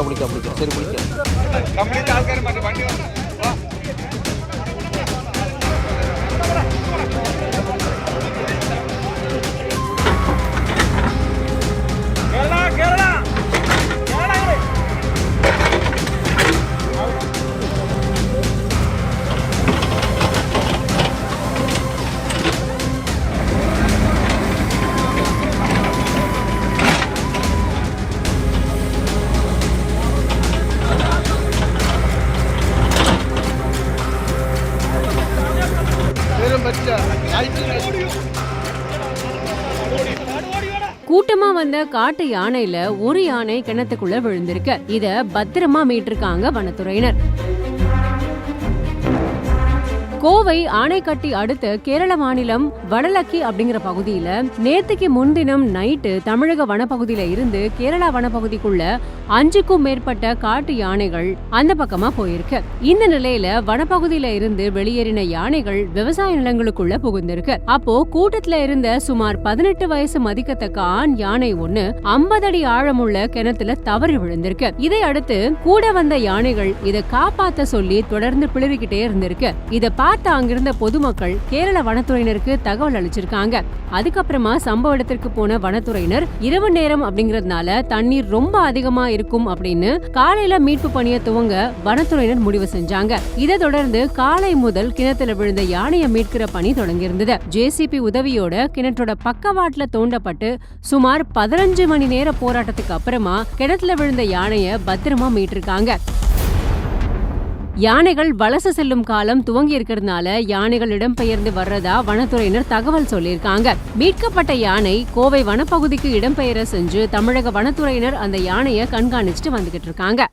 பிடிக்க சரி பிடிக்க கூட்டமா வந்த காட்டு யானையில ஒரு யானை கிணத்துக்குள்ள விழுந்திருக்கு. இத பத்திரமா மீட்டிருக்காங்க வனத்துறையினர். கோவை ஆனைக்கட்டி அடுத்த கேரள மாநிலம் வடலக்கி அப்படிங்கிற பகுதியில நேத்துக்கு முன்தினம் நைட்டு தமிழக வனப்பகுதியில இருந்து கேரளா வனப்பகுதிக்குள்ள 5க்கும் மேற்பட்ட காட்டு யானைகள் அந்த பக்கமா போயிருக்கு. இந்த நிலையில வனப்பகுதியில இருந்து வெளியேறின யானைகள் விவசாய நிலங்களுக்குள்ள புகுந்திருக்கு. அப்போ கூட்டத்துல இருந்த சுமார் 18 வயசு மதிக்கத்தக்க ஆண் யானை ஒண்ணு 50 அடி ஆழமுள்ள கிணத்துல தவறி விழுந்திருக்கு. இதை அடுத்து கூட வந்த யானைகள் இதை காப்பாத்த சொல்லி தொடர்ந்து பிளறிக்கிட்டே இருந்திருக்கு. இதை பார்த்த அங்கிருந்த பொதுமக்கள் கேரள வனத்துறையினருக்கு தகவல் அளிச்சிருக்காங்க. அதுக்கப்புறமா சம்பவ இடத்திற்கு போன வனத்துறையினர் இரவு நேரம் அப்படிங்கறதுனால தண்ணீர் ரொம்ப அதிகமா இருக்கும் அப்படின்னு காலையில மீட்பு பணியை துவங்க வனத்துறையினர் முடிவு செஞ்சாங்க. இதை தொடர்ந்து காலை முதல் கிணத்துல விழுந்த யானையை மீட்கிற பணி தொடங்கியிருந்தது. ஜேசிபி உதவியோட கிணற்றோட பக்கவாட்டுல தோண்டப்பட்டு சுமார் 15 மணி நேர போராட்டத்துக்கு அப்புறமா கிணத்துல விழுந்த யானைய பத்திரமா மீட்டிருக்காங்க. யானைகள் வலச செல்லும் காலம் துவங்கி இருக்கிறதுனால யானைகள் இடம்பெயர்ந்து வர்றதா வனத்துறையினர் தகவல் சொல்லியிருக்காங்க. மீட்கப்பட்ட யானை கோவை வனப்பகுதிக்கு இடம்பெயர செஞ்சு தமிழக வனத்துறையினர் அந்த யானையை கண்காணிச்சுட்டு வந்துகிட்டு இருக்காங்க.